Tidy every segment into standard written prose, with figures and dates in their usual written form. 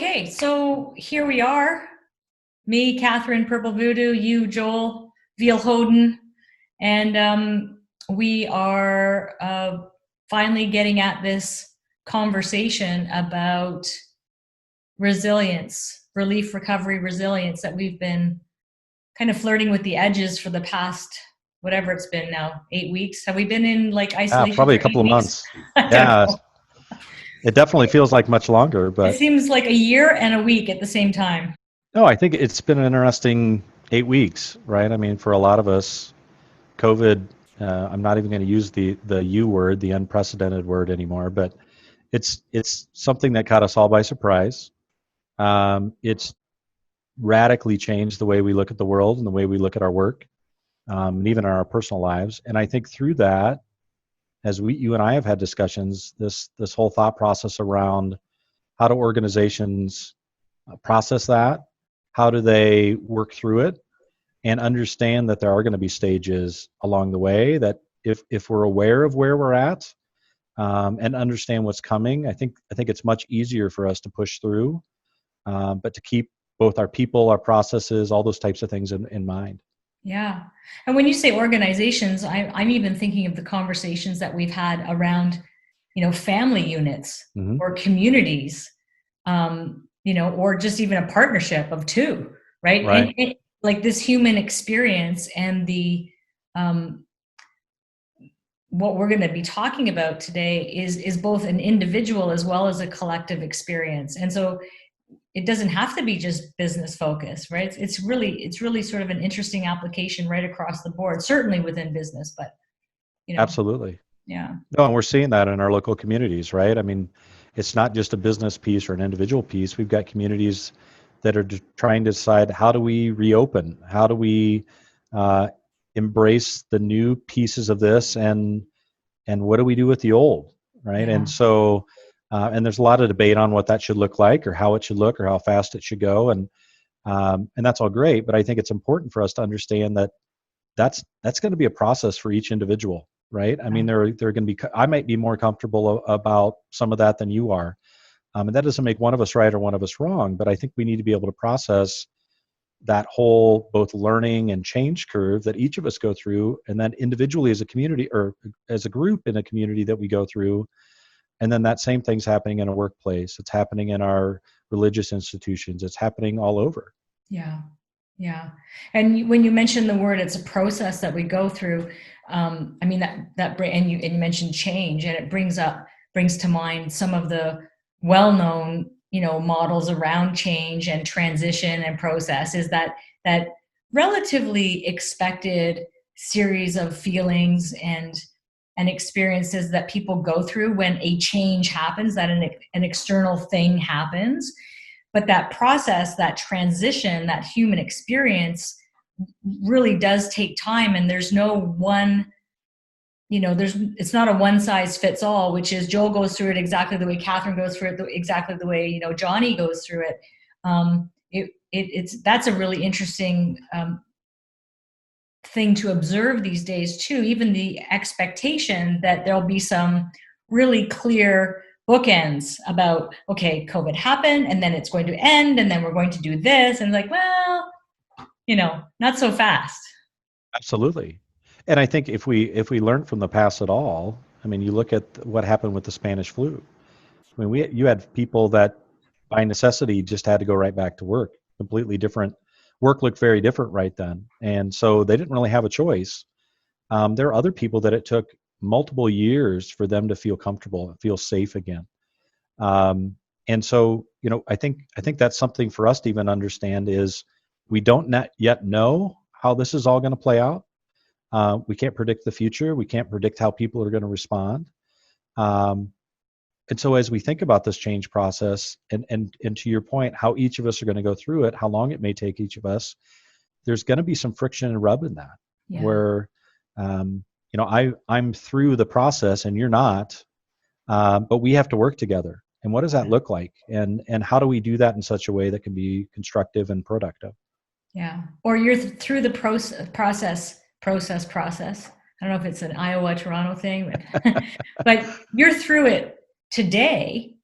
Okay, so here we are. Me, Catherine, Purple Voodoo, you, Joel, Veel Hoeden, and we are finally getting at this conversation about resilience, relief, recovery, resilience that we've been kind of flirting with the edges for the past, whatever it's been now, 8 weeks. Have we been in like isolation Probably for a couple eight of weeks? months. I don't Yeah, know. it definitely feels like much longer, It but seems like a year and a week at the same time. no, I think it's been an interesting 8 weeks, right? I mean, for a lot of us, COVID, I'm not even going to use the U word, the unprecedented word anymore, but it's something that caught us all by surprise. It's radically changed the way we look at the world and the way we look at our work, and even our personal lives. And I think through that, as you and I have had discussions, this whole thought process around how do organizations process that? How do they work through it and understand that there are going to be stages along the way that if we're aware of where we're at, and understand what's coming, I think it's much easier for us to push through, but to keep both our people, our processes, all those types of things in mind. Yeah. And when you say organizations, I'm even thinking of the conversations that we've had around, family units Hmm. or communities, or just even a partnership of two, right? Right. And like this human experience and the, um, what we're going to be talking about today is both an individual as well as a collective experience. And so it doesn't have to be just business focused, right? It's really sort of an interesting application right across the board, certainly within business, but you know, Absolutely. yeah, No, and we're seeing that in our local communities, right? I mean, it's not just a business piece or an individual piece. We've got communities that are trying to decide, how do we reopen? How do we uh, embrace the new pieces of this, and what do we do with the old, right? yeah, And so, and there's a lot of debate on what that should look like, or how it should look, or how fast it should go, and that's all great. But I think it's important for us to understand that that's going to be a process for each individual, right? I yeah, mean, they're going to be. I might be more comfortable about some of that than you are, and that doesn't make one of us right or one of us wrong. But I think we need to be able to process that whole both learning and change curve that each of us go through, and then individually as a community or as a group in a community that we go through. And then that same thing's happening in a workplace. It's happening in our religious institutions. It's happening all over. yeah, yeah. And when you mention the word, it's a process that we go through. I mean and you mentioned change, and it brings to mind some of the well-known, models around change and transition and process. Is that relatively expected series of feelings and experiences that people go through when a change happens, that an external thing happens. But that process, that transition, that human experience really does take time. And there's no one, it's not a one size fits all, which is Joel goes through it exactly the way Catherine goes through it, exactly the way, Johnny goes through it. That's a really interesting thing to observe these days too. Even the expectation that there'll be some really clear bookends about, okay, COVID happened and then it's going to end and then we're going to do this, and like, well, not so fast. Absolutely. And I think if we learn from the past at all, I mean, you look at what happened with the Spanish flu. I mean, you had people that by necessity just had to go right back to work. Completely different. Work looked very different right then, and so they didn't really have a choice. There are other people that it took multiple years for them to feel comfortable and feel safe again. Um, and so, I think that's something for us to even understand is we don't not yet know how this is all going to play out. We can't predict the future. We can't predict how people are going to respond. Um, and so as we think about this change process, and to your point, how each of us are going to go through it, how long it may take each of us, there's going to be some friction and rub in that, Yeah, where I'm through the process and you're not, but we have to work together. And what does that look like? And how do we do that in such a way that can be constructive and productive? yeah. Or you're through the process. I don't know if it's an Iowa Toronto thing, but but you're through it today,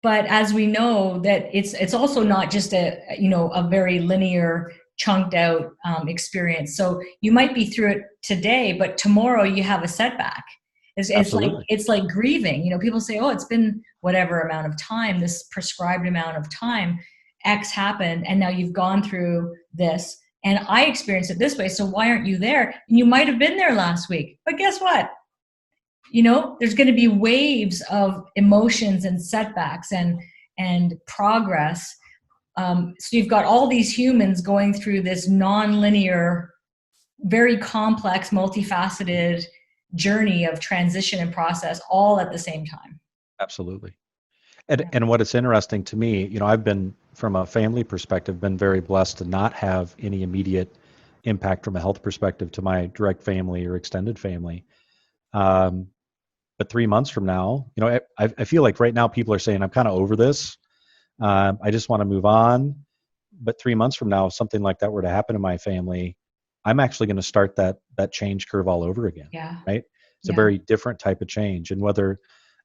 but as we know that it's also not just a very linear chunked out experience. So you might be through it today, but tomorrow you have a setback. Absolutely. It's like grieving. People say, oh, it's been whatever amount of time, this prescribed amount of time, X happened, and now you've gone through this. And I experienced it this way, so why aren't you there? And you might have been there last week, but guess what? There's going to be waves of emotions and setbacks and progress. So you've got all these humans going through this non-linear, very complex, multifaceted journey of transition and process all at the same time. Absolutely. And what it's interesting to me, I've been, from a family perspective, been very blessed to not have any immediate impact from a health perspective to my direct family or extended family. But 3 months from now, I feel like right now people are saying, I'm kind of over this. I just want to move on. But 3 months from now, if something like that were to happen to my family, I'm actually going to start that change curve all over again. Yeah. Right. It's a very different type of change. And whether,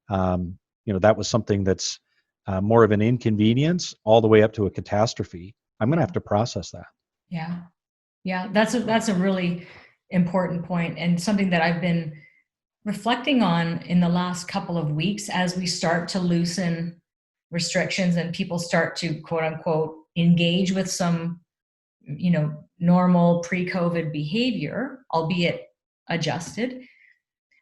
that was something that's more of an inconvenience all the way up to a catastrophe, I'm going to have to process that. Yeah. Yeah. That's a really important point, and something that I've been reflecting on in the last couple of weeks as we start to loosen restrictions and people start to quote unquote engage with some, normal pre-COVID behavior, albeit adjusted.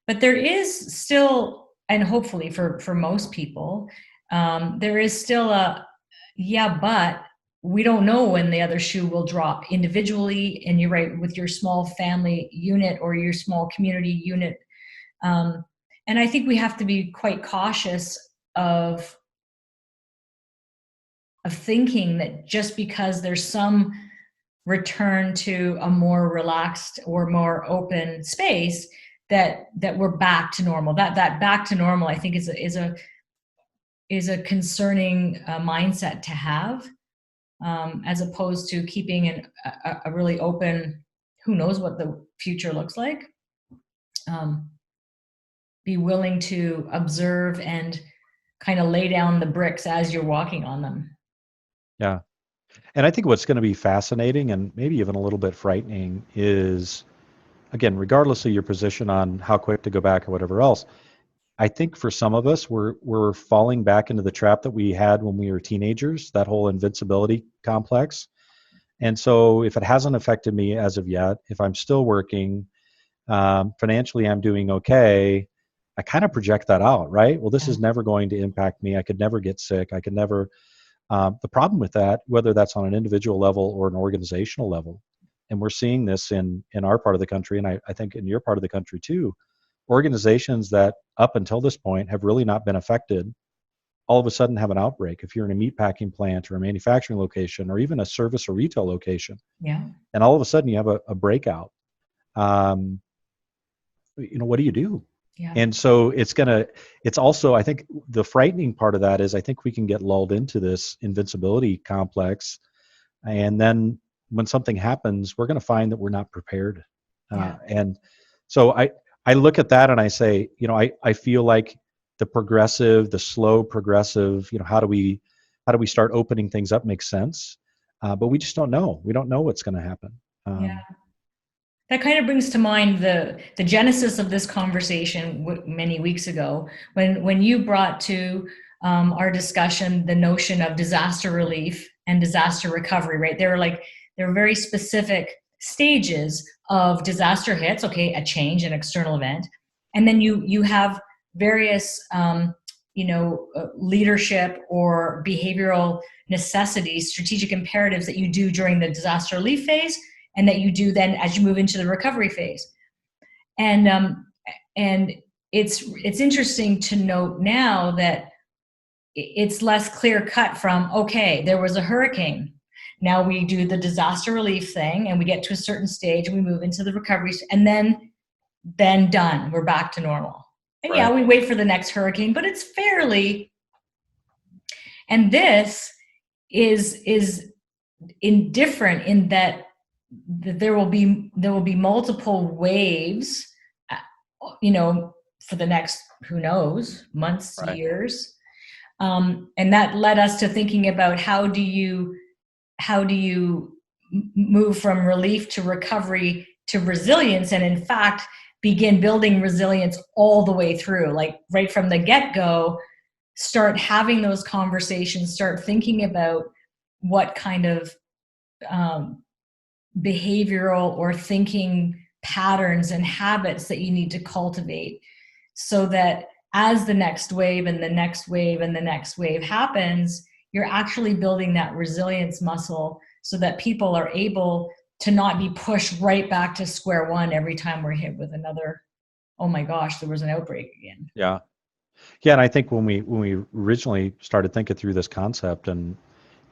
But there is still, and hopefully for most people, there is still but we don't know when the other shoe will drop individually. And you're right, with your small family unit or your small community unit. And I think we have to be quite cautious of thinking that just because there's some return to a more relaxed or more open space, that we're back to normal. That back to normal, I think, is a concerning mindset to have, as opposed to keeping a really open. Who knows what the future looks like? Be willing to observe and kind of lay down the bricks as you're walking on them. Yeah. And I think what's going to be fascinating and maybe even a little bit frightening is, again, regardless of your position on how quick to go back or whatever else, I think for some of us, we're falling back into the trap that we had when we were teenagers, that whole invincibility complex. And so if it hasn't affected me as of yet, if I'm still working, financially I'm doing okay, I kind of project that out, right? Well, this is never going to impact me. I could never get sick. I could never. The problem with that, whether that's on an individual level or an organizational level, and we're seeing this in our part of the country, and I think in your part of the country too, organizations that up until this point have really not been affected, all of a sudden have an outbreak. If you're in a meatpacking plant or a manufacturing location or even a service or retail location, and all of a sudden you have a breakout, what do you do? Yeah. And so it's also, I think the frightening part of that is I think we can get lulled into this invincibility complex. And then when something happens, we're going to find that we're not prepared. And so I look at that and I say, I feel like the slow progressive, how do we start opening things up makes sense. But we just don't know. We don't know what's going to happen. That kind of brings to mind the genesis of this conversation many weeks ago, when you brought to our discussion the notion of disaster relief and disaster recovery. Right, there are very specific stages of disaster hits. Okay, a change, an external event, and then you have various leadership or behavioral necessities, strategic imperatives that you do during the disaster relief phase, and that you do then as you move into the recovery phase. And it's interesting to note now that it's less clear cut from, okay, there was a hurricane. Now we do the disaster relief thing and we get to a certain stage and we move into the recovery, and then done, we're back to normal. And Right. we wait for the next hurricane, but it's fairly, and this is indifferent in that there will be multiple waves, for the next, who knows, months, Right. years, And that led us to thinking about how do you move from relief to recovery to resilience, and in fact begin building resilience all the way through, like right from the get-go. Start having those conversations, start thinking about what kind of behavioral or thinking patterns and habits that you need to cultivate, so that as the next wave and the next wave and the next wave happens, you're actually building that resilience muscle, so that people are able to not be pushed right back to square one every time we're hit with another, oh my gosh, there was an outbreak again. Yeah. Yeah, and I think when we originally started thinking through this concept, and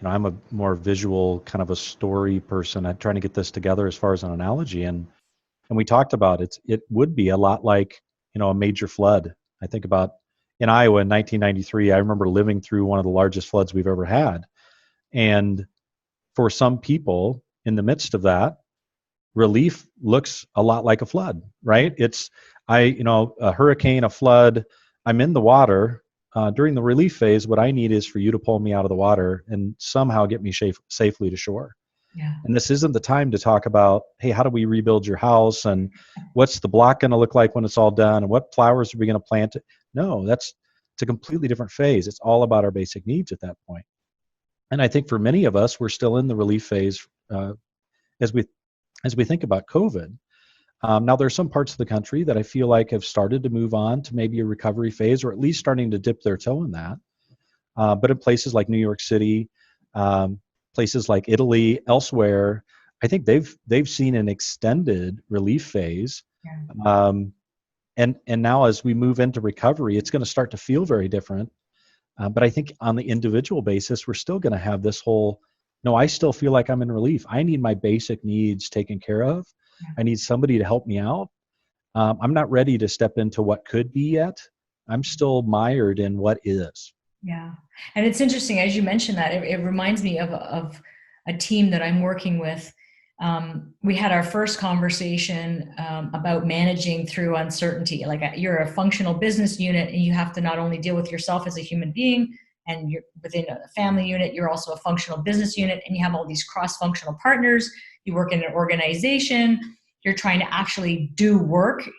I'm a more visual kind of a story person. I'm trying to get this together as far as an analogy, and we talked about it would be a lot like a major flood. I think about in Iowa in 1993. I remember living through one of the largest floods we've ever had, and for some people in the midst of that, relief looks a lot like a flood, right? It's a hurricane, a flood. I'm in the water. During the relief phase, what I need is for you to pull me out of the water and somehow get me safely to shore. Yeah. And this isn't the time to talk about, hey, how do we rebuild your house, and what's the block going to look like when it's all done, and what flowers are we going to plant? No, it's a completely different phase. It's all about our basic needs at that point. And I think for many of us, we're still in the relief phase as we think about COVID. Now, there are some parts of the country that I feel like have started to move on to maybe a recovery phase, or at least starting to dip their toe in that. But in places like New York City, places like Italy, elsewhere, I think they've seen an extended relief phase. Yeah. And now as we move into recovery, it's going to start to feel very different. But I think on the individual basis, we're still going to have this whole, no, I still feel like I'm in relief. I need my basic needs taken care of. Yeah. I need somebody to help me out. I'm not ready to step into what could be yet. I'm still mired in what is. Yeah. And it's interesting, as you mentioned that, it reminds me of a team that I'm working with. We had our first conversation about managing through uncertainty. Like, you're a functional business unit, and you have to not only deal with yourself as a human being, and you're within a family unit, you're also a functional business unit, and you have all these cross-functional partners. You work in an organization, you're trying to actually do work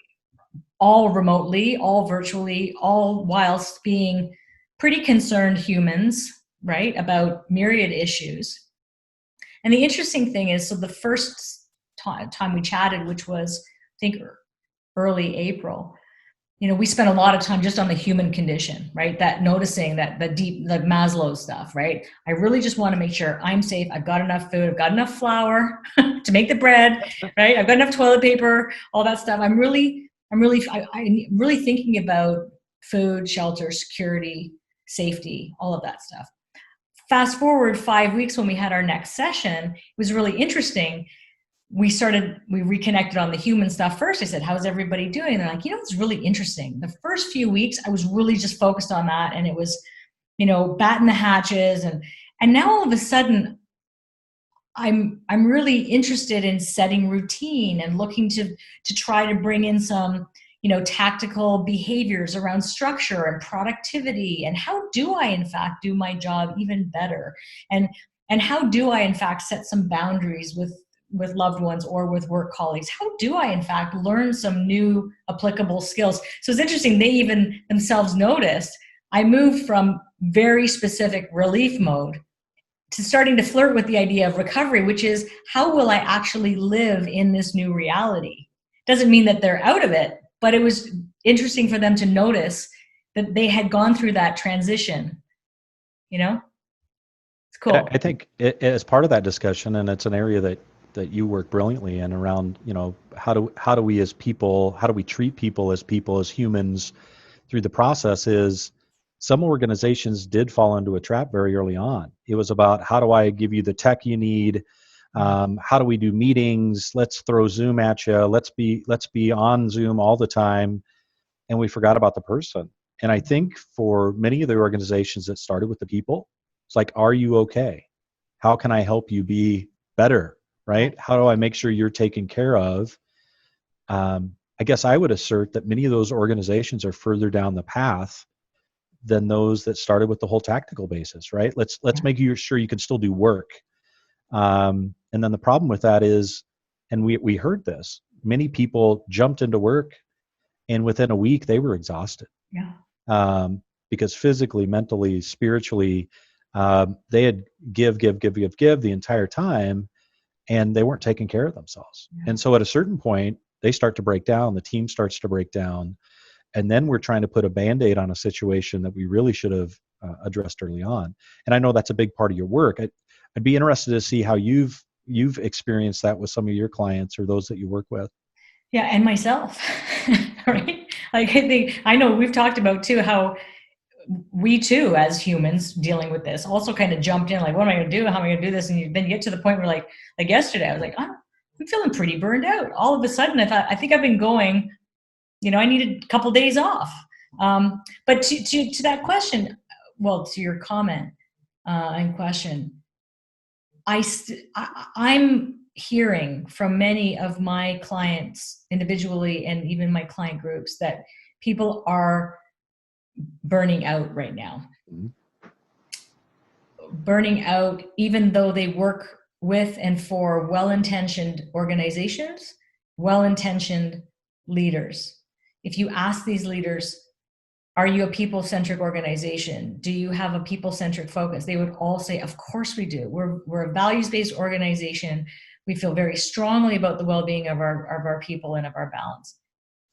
all remotely, all virtually, all whilst being pretty concerned humans, right, about myriad issues. And the interesting thing is, so the first time we chatted, which was, I think, early April, we spent a lot of time just on the human condition, right? That noticing that the deep, like Maslow stuff, right? I really just want to make sure I'm safe. I've got enough food. I've got enough flour to make the bread, right? I've got enough toilet paper, all that stuff. I'm really thinking about food, shelter, security, safety, all of that stuff. Fast forward 5 weeks when we had our next session, it was really interesting. We reconnected on the human stuff first. I said, how's everybody doing? And they're like, it's really interesting. The first few weeks, I was really just focused on that. And it was, batting the hatches. And now all of a sudden, I'm really interested in setting routine and looking to try to bring in some, tactical behaviors around structure and productivity. And how do I, in fact, do my job even better? And how do I, in fact, set some boundaries with loved ones or with work colleagues? How do I, in fact, learn some new applicable skills? So it's interesting, they even themselves noticed I moved from very specific relief mode to starting to flirt with the idea of recovery, which is, how will I actually live in this new reality? Doesn't mean that they're out of it, but it was interesting for them to notice that they had gone through that transition. It's cool. I think as part of that discussion, and it's an area that you work brilliantly in, around, how do we as people, how do we treat people, as humans through the process, is some organizations did fall into a trap very early on. It was about, how do I give you the tech you need? How do we do meetings? Let's throw Zoom at you. Let's be on Zoom all the time. And we forgot about the person. And I think for many of the organizations that started with the people, it's like, are you okay? How can I help you be better? Right? How do I make sure you're taken care of? I guess I would assert that many of those organizations are further down the path than those that started with the whole tactical basis, right? Let's Yeah. make sure you can still do work. And then the problem with that is, and we heard this, many people jumped into work and within a week they were exhausted. Yeah. Because physically, mentally, spiritually, they had give the entire time, and they weren't taking care of themselves. Yeah. And so at a certain point, they start to break down, the team starts to break down, and then we're trying to put a Band-Aid on a situation that we really should have addressed early on. And I know that's a big part of your work. I'd be interested to see how you've experienced that with some of your clients or those that you work with. Yeah, and myself, right? Like I know we've talked about too how we too, as humans dealing with this, also kind of jumped in like, what am I going to do? How am I going to do this? And then you get to the point where like yesterday, I was like, I'm feeling pretty burned out. All of a sudden, I thought, I think I've been going, I needed a couple days off. But to that question, well, to your comment and question, I'm hearing from many of my clients individually and even my client groups that people are burning out right now. Mhm. Burning out, even though they work with and for well-intentioned organizations, well-intentioned leaders. If you ask these leaders, are you a people-centric organization? Do you have a people-centric focus? They would all say, of course we do. We're a values-based organization. We feel very strongly about the well-being of our people and of our balance.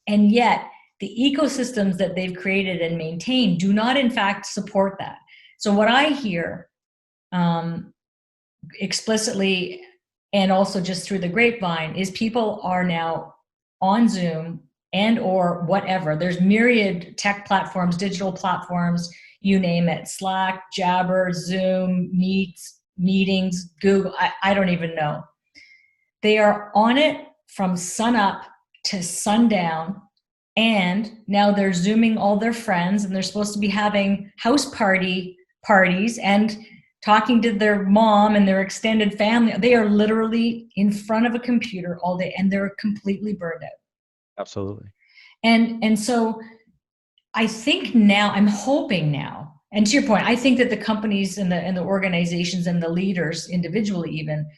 And yet, the ecosystems that they've created and maintained do not, in fact, support that. So what I hear explicitly and also just through the grapevine is people are now on Zoom and or whatever. There's myriad tech platforms, digital platforms, you name it, Slack, Jabber, Zoom, Meetings, Google, I don't even know. They are on it from sun up to sundown, and now they're Zooming all their friends, and they're supposed to be having house parties and talking to their mom and their extended family. They are literally in front of a computer all day, and they're completely burned out. Absolutely. And so I think now, I'm hoping now, and to your point, I think that the companies and the organizations and the leaders individually even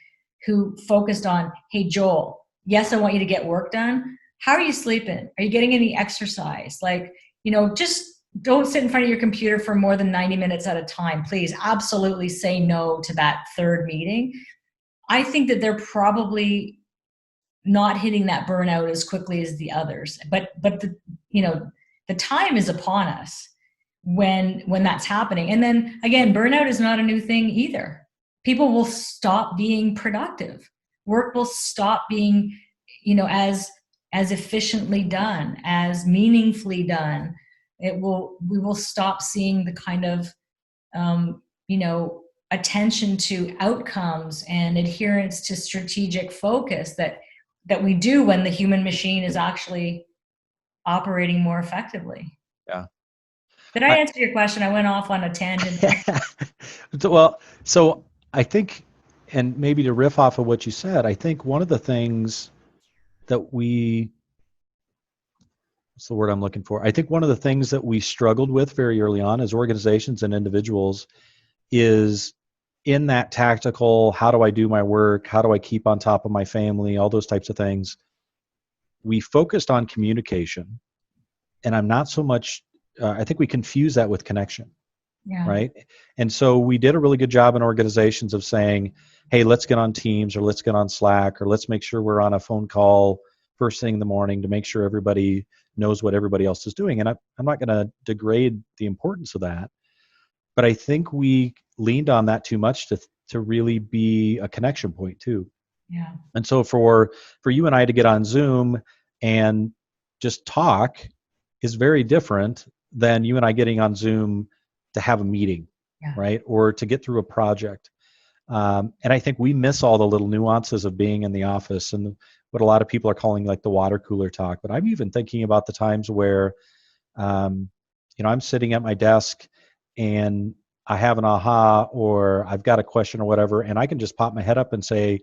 who focused on, hey, Joel, yes, I want you to get work done. How are you sleeping? Are you getting any exercise? Like, just don't sit in front of your computer for more than 90 minutes at a time. Please absolutely say no to that third meeting. I think that they're probably not hitting that burnout as quickly as the others. But the time is upon us when that's happening. And then again, burnout is not a new thing either. People will stop being productive. Work will stop being, as efficiently done, as meaningfully done. We will stop seeing the kind of, attention to outcomes and adherence to strategic focus that we do when the human machine is actually operating more effectively. Yeah. Did I answer your question? I went off on a tangent. Well, so I think, and maybe to riff off of what you said, I think one of the things that what's the word I'm looking for? I think one of the things that we struggled with very early on as organizations and individuals is in that tactical, how do I do my work? How do I keep on top of my family? All those types of things. We focused on communication, and I'm not so much, I think we confuse that with connection. Yeah. Right. And so we did a really good job in organizations of saying, hey, let's get on Teams or let's get on Slack or let's make sure we're on a phone call first thing in the morning to make sure everybody knows what everybody else is doing. And I'm not going to degrade the importance of that, but I think we leaned on that too much to really be a connection point too. Yeah. And so for you and I to get on Zoom and just talk is very different than you and I getting on Zoom to have a meeting, Yeah. right? Or to get through a project. And I think we miss all the little nuances of being in the office and what a lot of people are calling like the water cooler talk. But I'm even thinking about the times where, I'm sitting at my desk and I have an aha or I've got a question or whatever, and I can just pop my head up and say,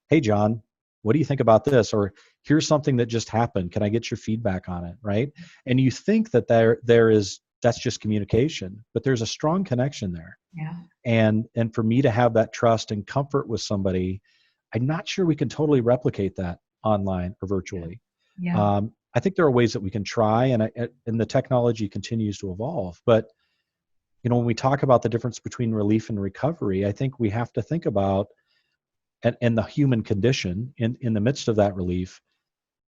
hey, John, what do you think about this? Or here's something that just happened. Can I get your feedback on it? Right. And you think that there is that's just communication, but there's a strong connection there. Yeah. And for me to have that trust and comfort with somebody, I'm not sure we can totally replicate that online or virtually. Yeah. I think there are ways that we can try, and the technology continues to evolve. But when we talk about the difference between relief and recovery, I think we have to think about and the human condition in the midst of that relief.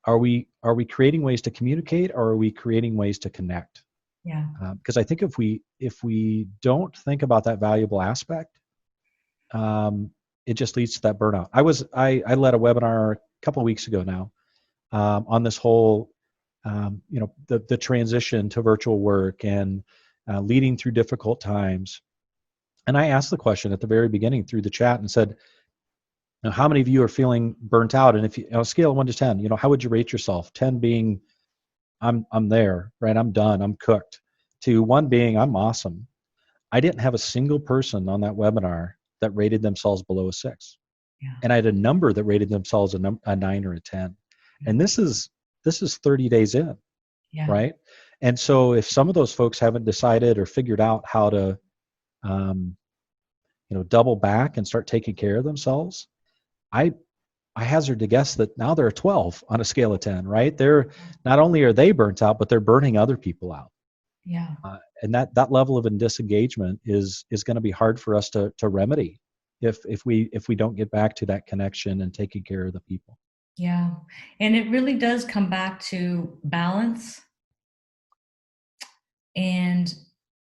Are we creating ways to communicate, or are we creating ways to connect? Yeah. Because I think if we don't think about that valuable aspect, it just leads to that burnout. I led a webinar a couple of weeks ago now on this whole the transition to virtual work and leading through difficult times. And I asked the question at the very beginning through the chat and said, how many of you are feeling burnt out? And if you, on a scale of 1 to 10, how would you rate yourself? 10 being I'm there, right? I'm done. I'm cooked. To 1 being I'm awesome. I didn't have a single person on that webinar that rated themselves below a 6. Yeah. And I had a number that rated themselves a 9 or a 10. And this is 30 days in, Yeah. right? And so if some of those folks haven't decided or figured out how to, double back and start taking care of themselves, I hazard to guess that now they're a 12 on a scale of 10, right? They're not only are they burnt out, but they're burning other people out. Yeah. And that level of disengagement is going to be hard for us to remedy if we don't get back to that connection and taking care of the people. Yeah. And it really does come back to balance and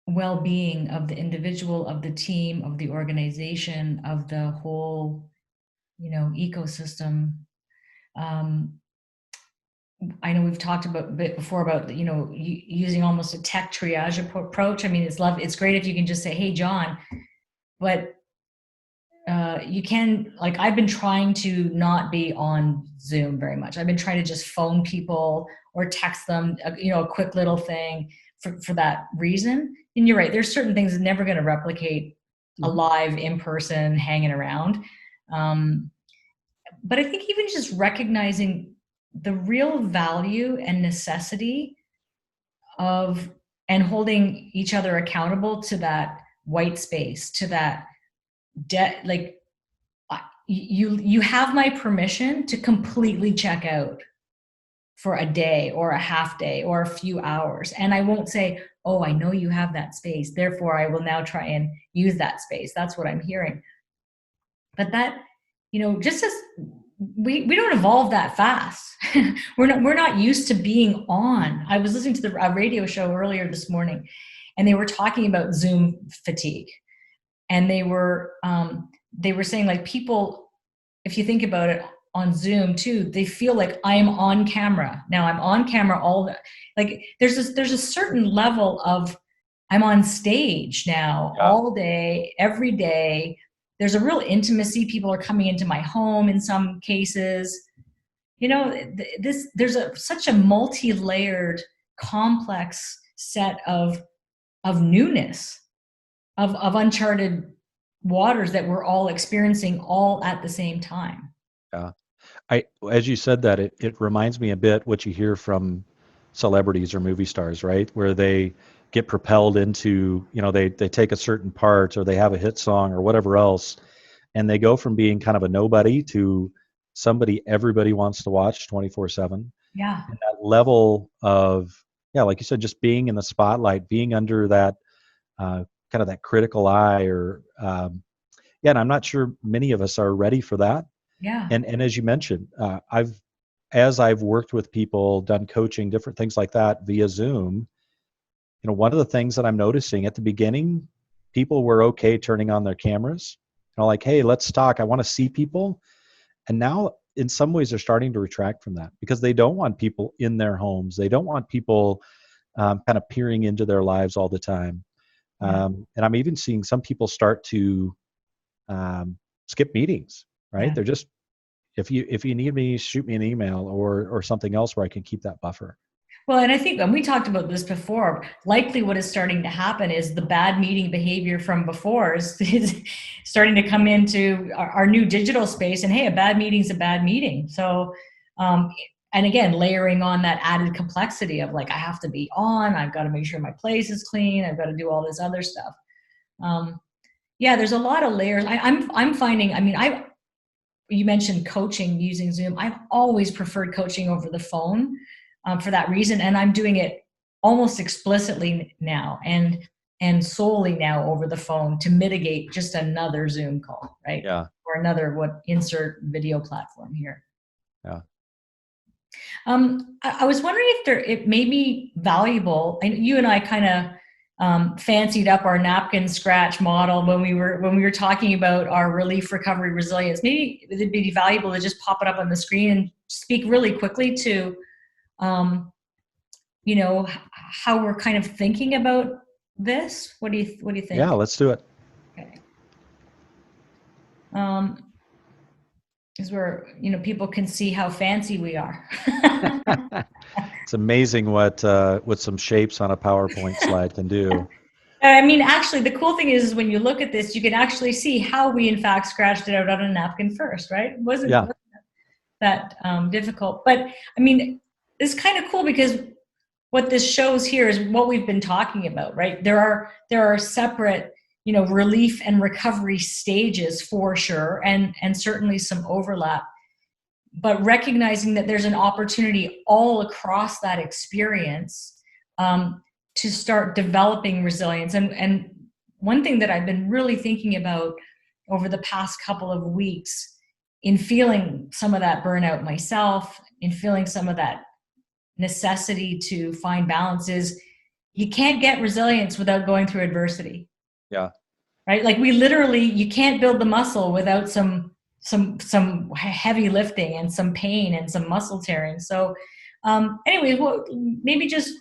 well-being of the individual, of the team, of the organization, of the whole, ecosystem. I know we've talked a bit before about, using almost a tech triage approach. I mean, it's great if you can just say, hey, John, but you can, like, I've been trying to not be on Zoom very much. I've been trying to just phone people or text them, a quick little thing for that reason. And you're right, there's certain things that never going to replicate a live in-person hanging around. But I think even just recognizing the real value and necessity of and holding each other accountable to that white space, to that like you have my permission to completely check out for a day or a half day or a few hours. And I won't say, oh, I know you have that space, therefore I will now try and use that space. That's what I'm hearing. But that, just as we don't evolve that fast. we're not used to being on. I was listening to the radio show earlier this morning, and they were talking about Zoom fatigue. And they were saying, like, people, if you think about it on Zoom too, they feel like I'm on camera. Now I'm on camera like there's a certain level of I'm on stage now all day, every day. There's a real intimacy. People are coming into my home in some cases. There's such a multi-layered, complex set of newness, of uncharted waters that we're all experiencing all at the same time. Yeah. As you said that, it reminds me a bit what you hear from celebrities or movie stars, right? Where they get propelled into, they take a certain part or they have a hit song or whatever else, and they go from being kind of a nobody to somebody everybody wants to watch 24/7. Yeah. And that level of, like you said, just being in the spotlight, being under that kind of that critical eye or, and I'm not sure many of us are ready for that. Yeah. And as you mentioned, as I've worked with people, done coaching, different things like that via Zoom, one of the things that I'm noticing at the beginning, people were okay turning on their cameras, like, hey, let's talk. I want to see people. And now in some ways they're starting to retract from that because they don't want people in their homes. They don't want people kind of peering into their lives all the time. And I'm even seeing some people start to skip meetings, right? They're just, if you need me, shoot me an email or something else where I can keep that buffer. Well, and I think, and we talked about this before, likely what is starting to happen is the bad meeting behavior from before is starting to come into our new digital space. And hey, a bad meeting's a bad meeting. So and again, layering on that added complexity of like, I have to be on, I've got to make sure my place is clean, I've got to do all this other stuff. Yeah, there's a lot of layers. I'm finding, I mean, you mentioned coaching using Zoom. I've always preferred coaching over the phone for that reason. And I'm doing it almost explicitly now and solely now over the phone to mitigate just another Zoom call, right? Yeah. Or another insert video platform here. Yeah. I was wondering if it may be valuable. And you and I kind of fancied up our napkin scratch model when we were talking about our relief, recovery, resilience. Maybe it'd be valuable to just pop it up on the screen and speak really quickly to, how we're kind of thinking about this. What do you think? Yeah, let's do it. Okay. Is where people can see how fancy we are. It's amazing what some shapes on a PowerPoint slide can do. I mean, actually, the cool thing is when you look at this, you can actually see how we, in fact, scratched it out on a napkin first, right? It wasn't that difficult. But, I mean, it's kind of cool because what this shows here is what we've been talking about, right? There are separate, relief and recovery stages for sure, and certainly some overlap. But recognizing that there's an opportunity all across that experience to start developing resilience. And one thing that I've been really thinking about over the past couple of weeks in feeling some of that burnout myself, in feeling some of that necessity to find balance is you can't get resilience without going through adversity. Yeah. Right? Like you can't build the muscle without some heavy lifting and some pain and some muscle tearing. So anyway, maybe just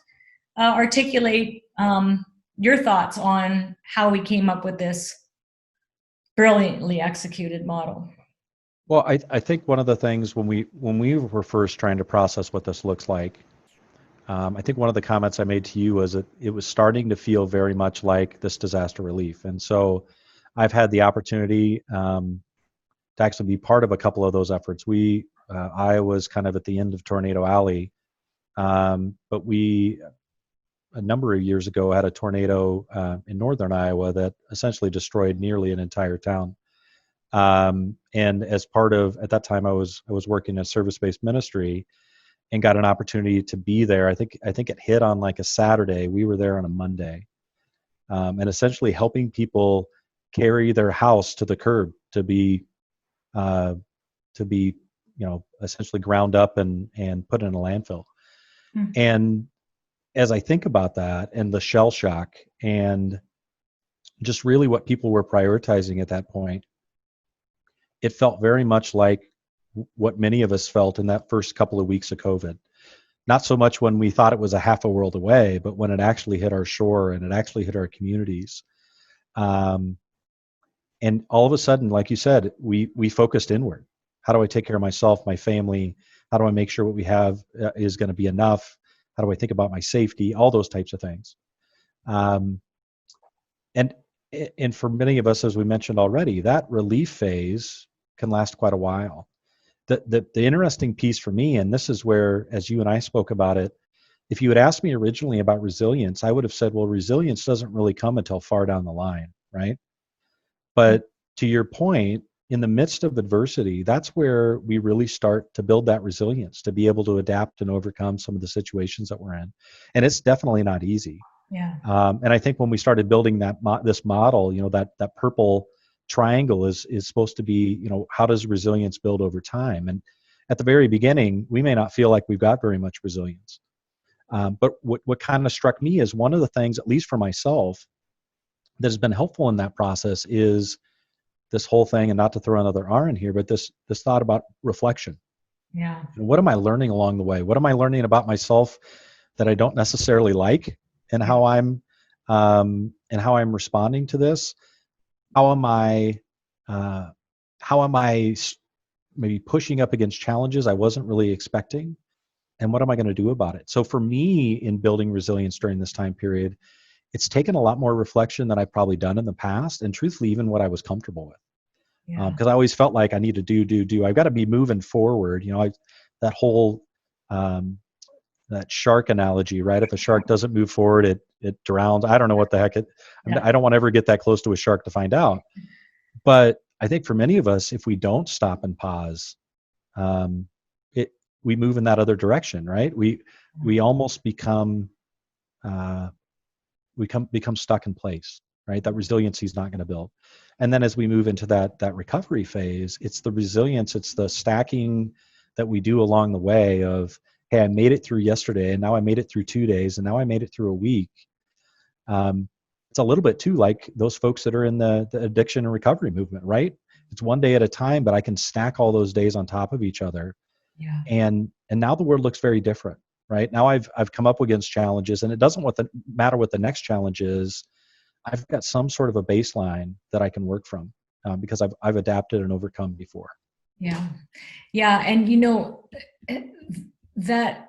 articulate your thoughts on how we came up with this brilliantly executed model. Well, I think one of the things when we were first trying to process what this looks like, I think one of the comments I made to you was that it was starting to feel very much like this disaster relief. And so I've had the opportunity to actually be part of a couple of those efforts. I was kind of at the end of Tornado Alley, but we, a number of years ago, had a tornado in northern Iowa that essentially destroyed nearly an entire town. And as part of, at that time, I was working in a service-based ministry and got an opportunity to be there. I think it hit on like a Saturday. We were there on a Monday, and essentially helping people carry their house to the curb to be essentially ground up and put in a landfill. Mm-hmm. And as I think about that and the shell shock and just really what people were prioritizing at that point, it felt very much like what many of us felt in that first couple of weeks of COVID. Not so much when we thought it was a half a world away, but when it actually hit our shore and it actually hit our communities. And all of a sudden, like you said, we focused inward. How do I take care of myself, my family? How do I make sure what we have is going to be enough? How do I think about my safety? All those types of things. And for many of us, as we mentioned already, that relief phase can last quite a while. The interesting piece for me, and this is where, as you and I spoke about it, if you had asked me originally about resilience, I would have said, well, resilience doesn't really come until far down the line, right? But to your point, in the midst of adversity, that's where we really start to build that resilience, to be able to adapt and overcome some of the situations that we're in. And it's definitely not easy. Yeah. And I think when we started building this model, that purple triangle is supposed to be, how does resilience build over time? And at the very beginning, we may not feel like we've got very much resilience. But what kind of struck me is one of the things, at least for myself, that has been helpful in that process is this whole thing, and not to throw another R in here, but this thought about reflection. Yeah. And what am I learning along the way? What am I learning about myself that I don't necessarily like, and how I'm responding to this? How am I maybe pushing up against challenges I wasn't really expecting? And what am I going to do about it? So for me, in building resilience during this time period, it's taken a lot more reflection than I've probably done in the past, and truthfully, even what I was comfortable with. Because I always felt like I need to do. I've got to be moving forward. That whole um, that shark analogy, right? If a shark doesn't move forward, it drowns. I don't know what the heck Yeah. I don't want to ever get that close to a shark to find out. But I think for many of us, if we don't stop and pause, um, it we move in that other direction, right? We almost become uh, become stuck in place, right? That resiliency is not going to build. And then as we move into that recovery phase, it's the resilience, it's the stacking that we do along the way of, hey, I made it through yesterday, and now I made it through 2 days, and now I made it through a week. It's a little bit too like those folks that are in the addiction and recovery movement, right? It's one day at a time, but I can stack all those days on top of each other. Yeah. And now the world looks very different, right? Now I've come up against challenges, and it doesn't matter what the next challenge is. I've got some sort of a baseline that I can work from, because I've adapted and overcome before. Yeah. Yeah. And that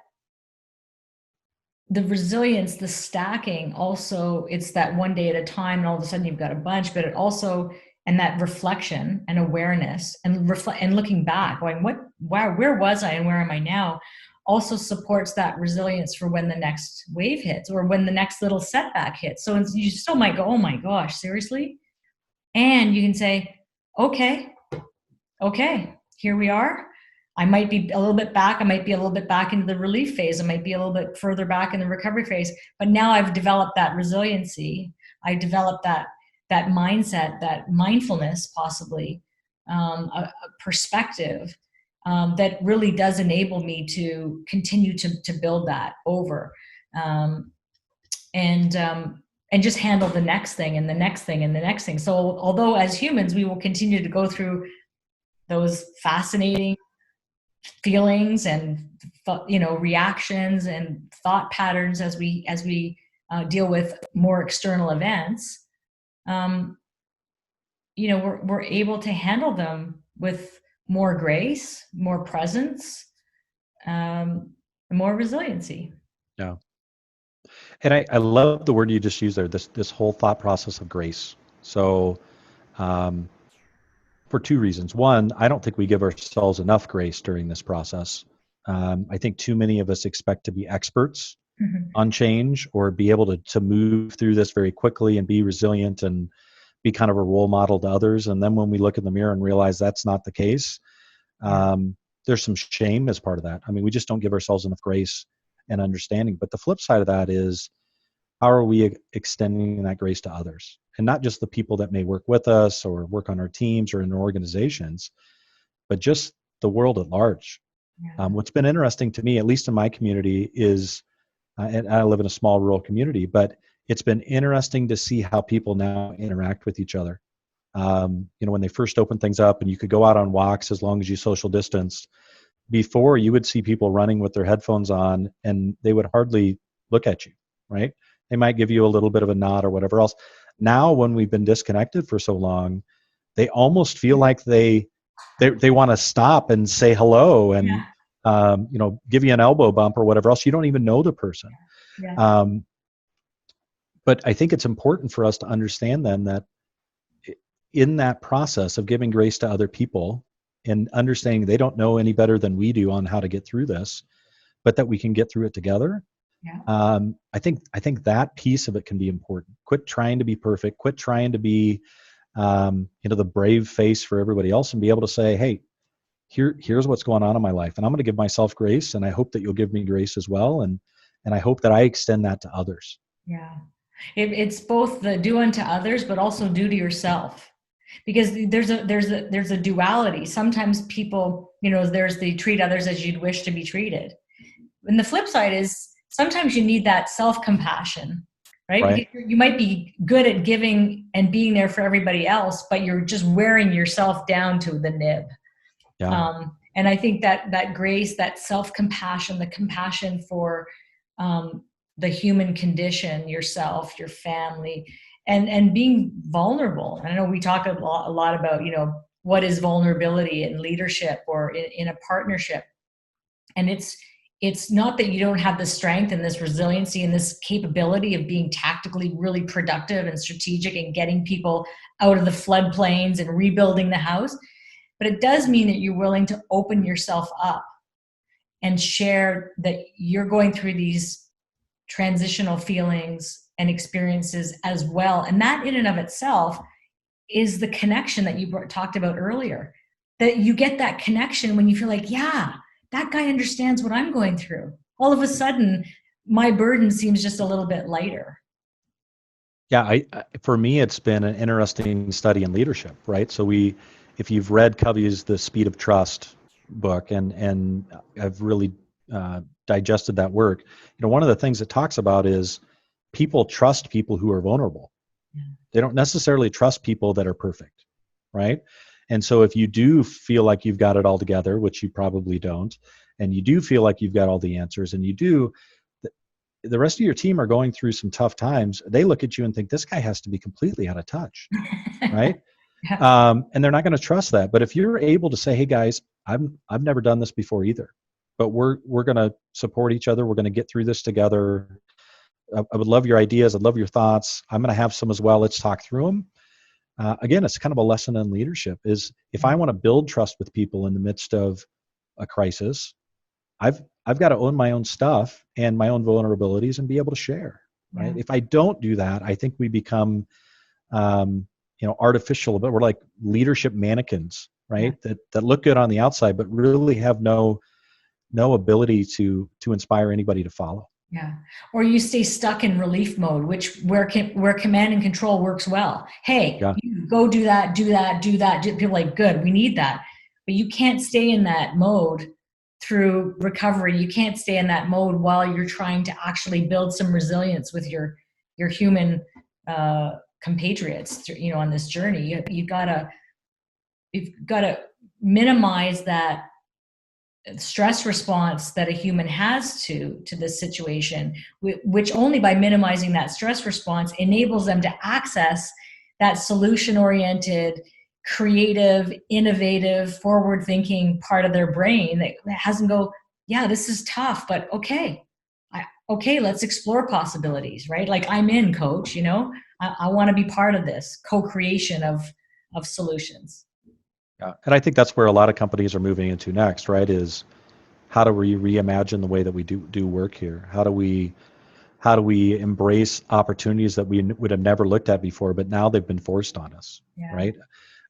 the resilience, the stacking, also it's that one day at a time and all of a sudden you've got a bunch, but it also, and that reflection and awareness and and looking back going, where was I and where am I now, also supports that resilience for when the next wave hits or when the next little setback hits. So you still might go, oh my gosh, seriously? And you can say, okay, here we are. I might be a little bit back. I might be a little bit back into the relief phase. I might be a little bit further back in the recovery phase. But now I've developed that resiliency. I developed that mindset, that mindfulness, possibly a perspective that really does enable me to continue to build that over, um, and just handle the next thing and the next thing and the next thing. So although as humans we will continue to go through those fascinating feelings and reactions and thought patterns as we deal with more external events, we're able to handle them with more grace, more presence, and more resiliency. Yeah. And I love the word you just used there, this whole thought process of grace. So, um, for two reasons. One, I don't think we give ourselves enough grace during this process. I think too many of us expect to be experts Mhm. on change or be able to move through this very quickly and be resilient and be kind of a role model to others. And then when we look in the mirror and realize that's not the case, there's some shame as part of that. I mean, we just don't give ourselves enough grace and understanding. But the flip side of that is, how are we extending that grace to others? And not just the people that may work with us or work on our teams or in our organizations, but just the world at large. Yeah. What's been interesting to me, at least in my community, is, and I live in a small rural community, but it's been interesting to see how people now interact with each other. When they first opened things up and you could go out on walks as long as you social distanced, before you would see people running with their headphones on and they would hardly look at you, right? They might give you a little bit of a nod or whatever else. Now, when we've been disconnected for so long, they almost feel like they want to stop and say hello and give you an elbow bump or whatever else. You don't even know the person. Yeah. But I think it's important for us to understand then that in that process of giving grace to other people and understanding they don't know any better than we do on how to get through this, but that we can get through it together. Yeah. I think that piece of it can be important. Quit trying to be perfect. Quit trying to be, the brave face for everybody else, and be able to say, "Hey, here's what's going on in my life, and I'm going to give myself grace, and I hope that you'll give me grace as well, and I hope that I extend that to others." Yeah. It's both the do unto others, but also do to yourself. Because there's a duality. Sometimes people, there's the treat others as you'd wish to be treated. And the flip side is sometimes you need that self-compassion, right? Right. Because you might be good at giving and being there for everybody else, but you're just wearing yourself down to the nib. Yeah. And I think that grace, that self-compassion, the compassion for the human condition, yourself, your family, and being vulnerable. I know we talk a lot about, what is vulnerability in leadership or in a partnership. And it's not that you don't have the strength and this resiliency and this capability of being tactically really productive and strategic and getting people out of the floodplains and rebuilding the house. But it does mean that you're willing to open yourself up and share that you're going through these transitional feelings and experiences as well. And that in and of itself is the connection that you talked about earlier, that you get that connection when you feel like, yeah, that guy understands what I'm going through. All of a sudden, my burden seems just a little bit lighter. Yeah, for me, it's been an interesting study in leadership, right? So if you've read Covey's The Speed of Trust book, and I've really digested that work, one of the things it talks about is people trust people who are vulnerable. Yeah. They don't necessarily trust people that are perfect, right? And so if you do feel like you've got it all together, which you probably don't, and you do feel like you've got all the answers, and you do, the rest of your team are going through some tough times, they look at you and think this guy has to be completely out of touch, right? Yeah. And they're not going to trust that. But if you're able to say, hey guys, I've never done this before either, but we're going to support each other. We're going to get through this together. I would love your ideas. I'd love your thoughts. I'm going to have some as well. Let's talk through them. Again, it's kind of a lesson in leadership is if I want to build trust with people in the midst of a crisis, I've got to own my own stuff and my own vulnerabilities and be able to share, right? Yeah. If I don't do that, I think we become, artificial, but we're like leadership mannequins, right? Yeah. That look good on the outside, but really have no ability to inspire anybody to follow. Yeah. Or you stay stuck in relief mode, where command and control works well. Hey, Yeah. you go do that, do that, do that. People are like, good, we need that. But you can't stay in that mode through recovery. You can't stay in that mode while you're trying to actually build some resilience with your human compatriots, on this journey. You've gotta minimize that stress response that a human has to this situation, which only by minimizing that stress response enables them to access that solution oriented, creative, innovative, forward thinking part of their brain that has them go, yeah, this is tough, but okay, let's explore possibilities, right? Like, I'm in, coach, I want to be part of this co-creation of solutions. Yeah. And I think that's where a lot of companies are moving into next, right? Is how do we reimagine the way that we do work here? How do we embrace opportunities that we would have never looked at before, but now they've been forced on us, Yeah. right?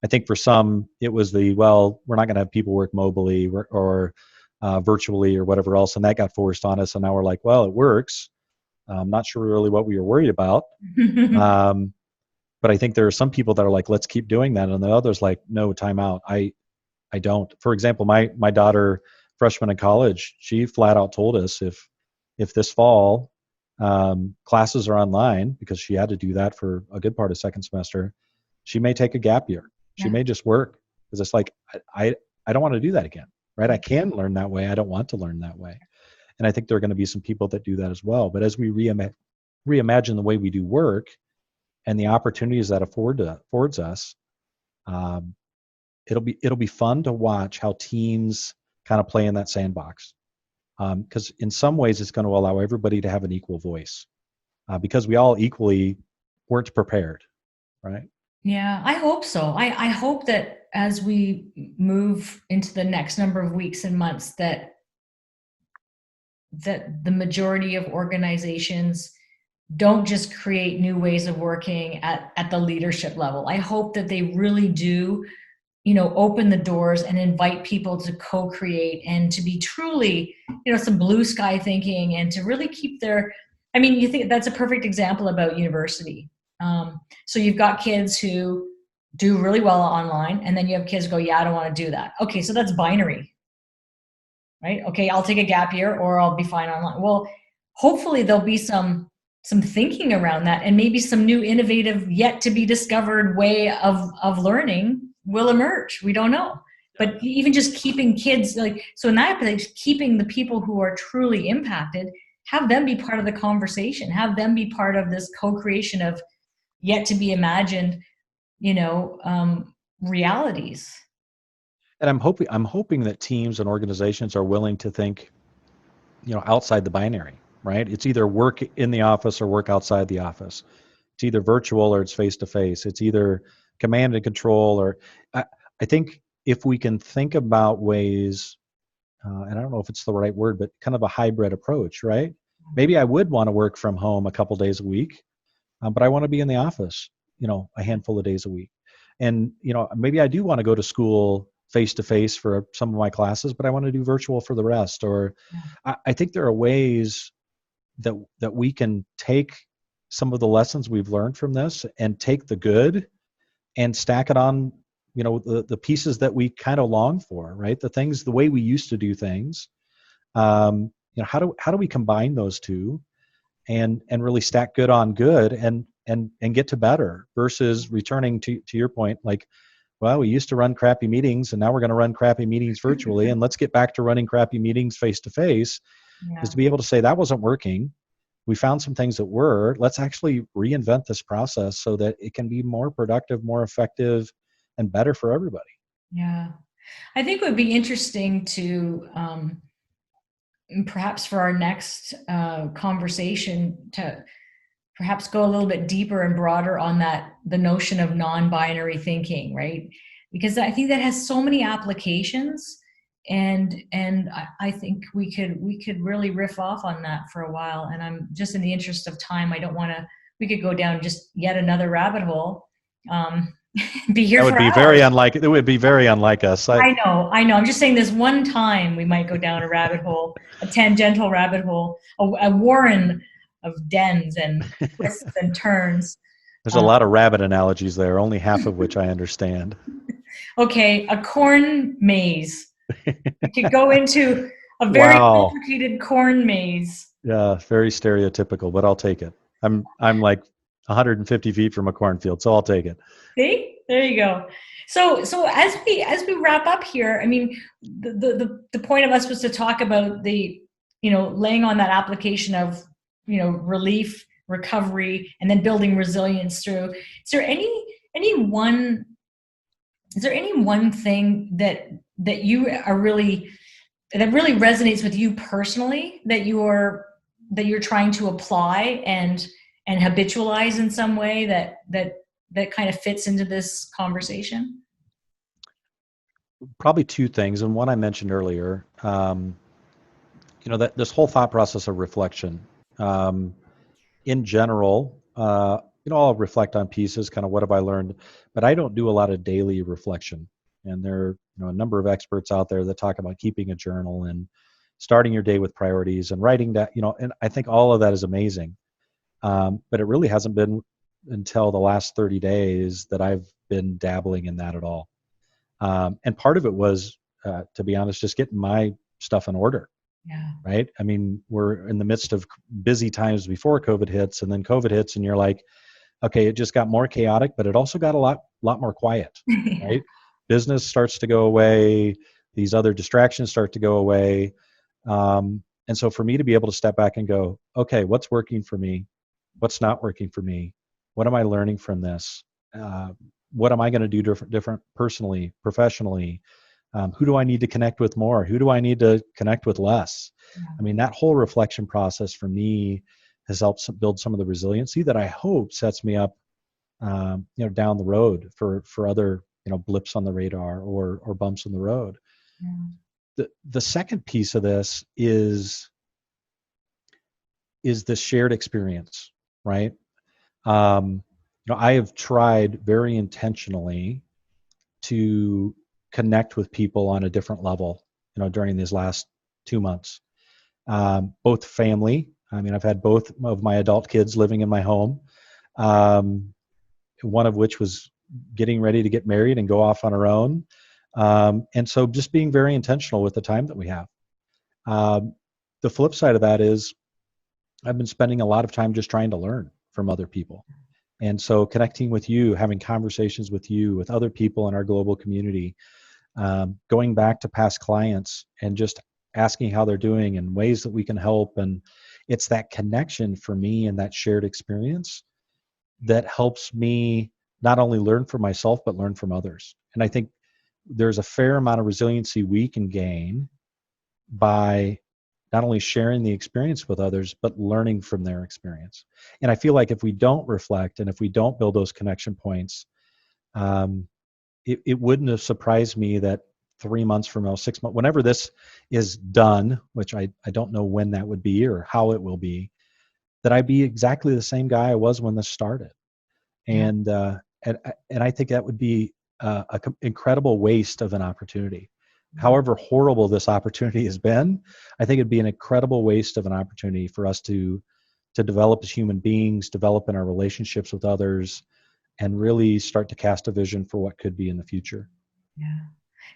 I think for some it was we're not going to have people work mobily or virtually or whatever else, and that got forced on us, and now we're like, well, it works. I'm not sure really what we were worried about. But I think there are some people that are like, let's keep doing that. And the others like, no, time out. I don't. For example, my daughter, freshman in college, she flat out told us if this fall classes are online, because she had to do that for a good part of second semester, she may take a gap year. She Yeah. may just work because it's like, I don't want to do that again, right? I can learn that way. I don't want to learn that way. And I think there are going to be some people that do that as well. But as we reimagine the way we do work, and the opportunities that affords us, it'll be fun to watch how teams kind of play in that sandbox. Because in some ways, it's going to allow everybody to have an equal voice, because we all equally weren't prepared, right? Yeah, I hope so. I hope that as we move into the next number of weeks and months, that the majority of organizations don't just create new ways of working at the leadership level. I hope that they really do, open the doors and invite people to co-create and to be truly, some blue sky thinking, and to really keep you think that's a perfect example about university. So you've got kids who do really well online, and then you have kids who go, yeah, I don't want to do that. Okay, so that's binary, right? Okay, I'll take a gap year or I'll be fine online. Well, hopefully there'll be some thinking around that, and maybe some new innovative yet to be discovered way of learning will emerge. We don't know. But even just keeping kids, so in that place, keeping the people who are truly impacted, have them be part of the conversation, have them be part of this co-creation of yet to be imagined, realities. And I'm hoping that teams and organizations are willing to think, outside the binary, right? It's either work in the office or work outside the office. It's either virtual or it's face to face. It's either command and control, or I think if we can think about ways and I don't know if it's the right word, but kind of a hybrid approach, right? Maybe I would want to work from home a couple days a week, but I want to be in the office, a handful of days a week. And, maybe I do want to go to school face to face for some of my classes, but I want to do virtual for the rest. Or I think there are ways that we can take some of the lessons we've learned from this and take the good and stack it on, the pieces that we kind of long for, right? The way we used to do things. How do we combine those two and really stack good on good and get to better versus returning to your point, like, well, we used to run crappy meetings and now we're going to run crappy meetings virtually, and let's get back to running crappy meetings face to face. Is to be able to say that wasn't working. We found some things that were. Let's actually reinvent this process so that it can be more productive, more effective, and better for everybody. Yeah. I think it would be interesting to perhaps for our next conversation to perhaps go a little bit deeper and broader on the notion of non-binary thinking, right? Because I think that has so many applications, and I think we could really riff off on that for a while. And I'm just, in the interest of time, I don't want to. We could go down just yet another rabbit hole. Be here for hours. It would be very unlike us. I know. I'm just saying, this one time we might go down a rabbit hole, a tangential rabbit hole, a warren of dens and twists and turns. There's a lot of rabbit analogies there, only half of which I understand. Okay, a corn maze. You could go into a very complicated corn maze. Yeah, very stereotypical, but I'll take it. I'm like 150 feet from a cornfield, so I'll take it. See, there you go. So as we wrap up here, I mean, the point of us was to talk about laying on that application of relief, recovery, and then building resilience through. Is there any one thing that you are really resonates with you personally that you're trying to apply and habitualize in some way that kind of fits into this conversation? Probably two things, and one I mentioned earlier. That this whole thought process of reflection. In general, I'll reflect on pieces, kind of what have I learned, but I don't do a lot of daily reflection. And there are a number of experts out there that talk about keeping a journal and starting your day with priorities and writing that, and I think all of that is amazing. But it really hasn't been until the last 30 days that I've been dabbling in that at all. And part of it was, to be honest, just getting my stuff in order. Yeah. Right. I mean, we're in the midst of busy times before COVID hits, and then COVID hits, and you're like, okay, it just got more chaotic, but it also got a lot more quiet. Yeah. Right. Business starts to go away. These other distractions start to go away. And so for me to be able to step back and go, okay, what's working for me? What's not working for me? What am I learning from this? What am I going to do different personally, professionally? Who do I need to connect with more? Who do I need to connect with less? Yeah. I mean, that whole reflection process for me has helped build some of the resiliency that I hope sets me up, down the road for other, blips on the radar or bumps in the road. Yeah. The second piece of this is this shared experience, right? I have tried very intentionally to connect with people on a different level, during these last 2 months. Both family. I mean, I've had both of my adult kids living in my home, one of which was getting ready to get married and go off on her own. And so just being very intentional with the time that we have. The flip side of that is I've been spending a lot of time just trying to learn from other people. And so connecting with you, having conversations with you, with other people in our global community, going back to past clients and just asking how they're doing and ways that we can help. And it's that connection for me and that shared experience that helps me not only learn from myself, but learn from others. And I think there's a fair amount of resiliency we can gain by not only sharing the experience with others, but learning from their experience. And I feel like if we don't reflect and if we don't build those connection points, it wouldn't have surprised me that 3 months from now, 6 months, whenever this is done, which I don't know when that would be or how it will be, that I'd be exactly the same guy I was when this started. Yeah. And I think that would be incredible waste of an opportunity. However horrible this opportunity has been, I think it'd be an incredible waste of an opportunity for us to develop as human beings, develop in our relationships with others, and really start to cast a vision for what could be in the future. Yeah.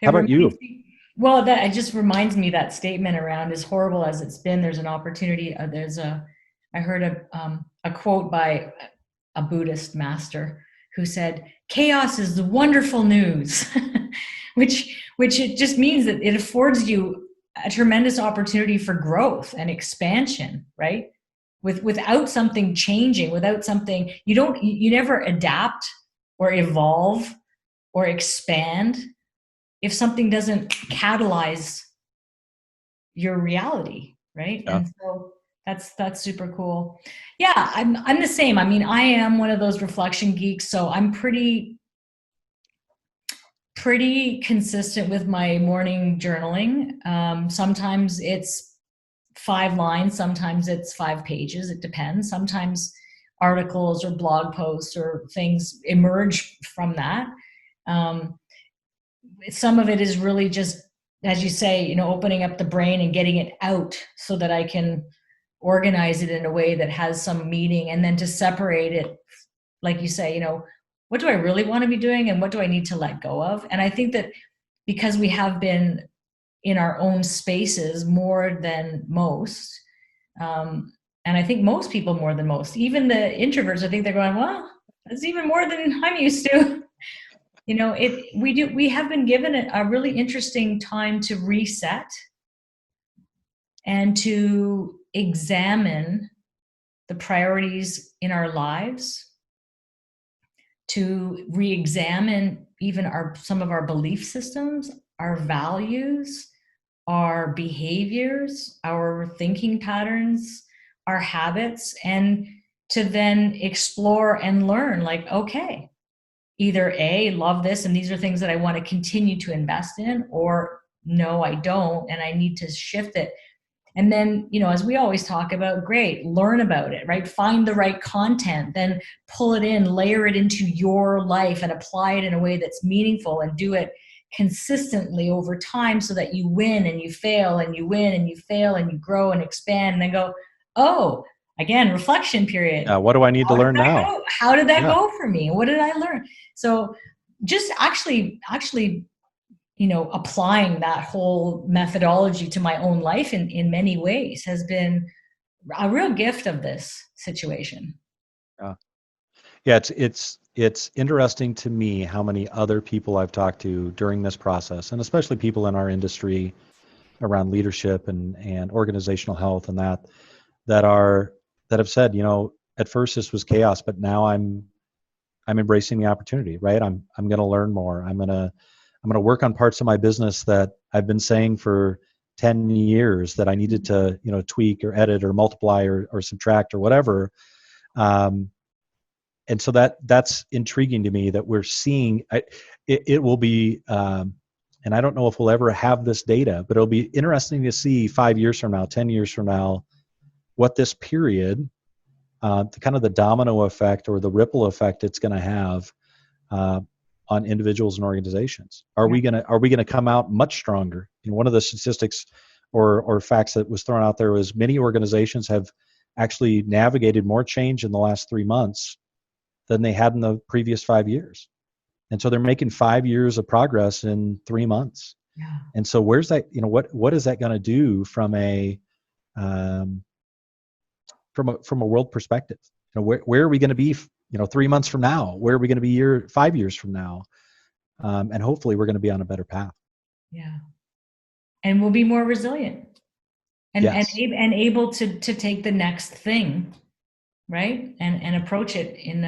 It How about reminds you? me, well, that it just reminds me that statement around as horrible as it's been, there's an opportunity. I heard a quote by a Buddhist master who said, chaos is the wonderful news, which it just means that it affords you a tremendous opportunity for growth and expansion, right? Without something changing, without something, you never adapt or evolve or expand if something doesn't catalyze your reality, right? Yeah. And so that's super cool. Yeah, I'm the same. I mean, I am one of those reflection geeks, so I'm pretty consistent with my morning journaling. Sometimes it's 5 lines, sometimes it's 5 pages. It depends. Sometimes articles or blog posts or things emerge from that. Um, some of it is really just, as you say, opening up the brain and getting it out so that I can organize it in a way that has some meaning, and then to separate it, like you say, what do I really want to be doing and what do I need to let go of? And I think that because we have been in our own spaces more than most, and I think most people more than most, even the introverts, I think they're going, well, that's even more than I'm used to. We have been given a really interesting time to reset and to examine the priorities in our lives, to re-examine even some of our belief systems, our values, our behaviors, our thinking patterns, our habits, and to then explore and learn, like, okay, either A, love this and these are things that I want to continue to invest in, or no, I don't, and I need to shift it. And then, as we always talk about, great, learn about it, right? Find the right content, then pull it in, layer it into your life and apply it in a way that's meaningful, and do it consistently over time so that you win and you fail and you win and you fail and you grow and expand, and then go, oh, again, reflection period. What do I need to learn now? How did that Yeah. go for me? What did I learn? So just actually applying that whole methodology to my own life in many ways has been a real gift of this situation. Yeah, it's interesting to me how many other people I've talked to during this process, and especially people in our industry around leadership and organizational health and that have said, at first this was chaos, but now I'm embracing the opportunity, right? I'm going to learn more. I'm going to work on parts of my business that I've been saying for 10 years that I needed to, tweak or edit or multiply or subtract or whatever. And so that's intriguing to me that we're seeing. It will be, and I don't know if we'll ever have this data, but it'll be interesting to see 5 years from now, 10 years from now, what this period, the kind of the domino effect or the ripple effect it's going to have on individuals and organizations. Are we gonna come out much stronger? One of the statistics or facts that was thrown out there was many organizations have actually navigated more change in the last 3 months than they had in the previous 5 years. And so they're making 5 years of progress in 3 months. Yeah. And so where's that, what is that going to do from a world perspective? Where are we going to be, 3 months from now? Where are we going to be 5 years from now? And hopefully we're going to be on a better path. Yeah. And we'll be more resilient and, Yes. and able to take the next thing, right? And approach it in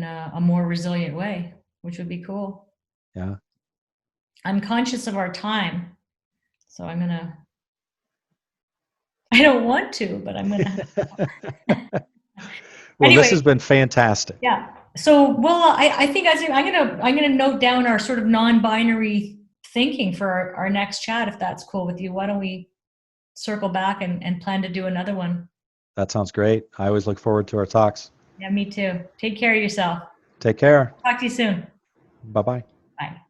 a more resilient way, which would be cool. Yeah. I'm conscious of our time, so I don't want to, but I'm gonna. Well, Anyway, this has been fantastic. yeah. So, well, I think I'm gonna note down our sort of non-binary thinking for our next chat, if that's cool with you. Why don't we circle back and plan to do another one? That sounds great. I always look forward to our talks. Yeah, me too. Take care of yourself. Take care. Talk to you soon. Bye bye. Bye.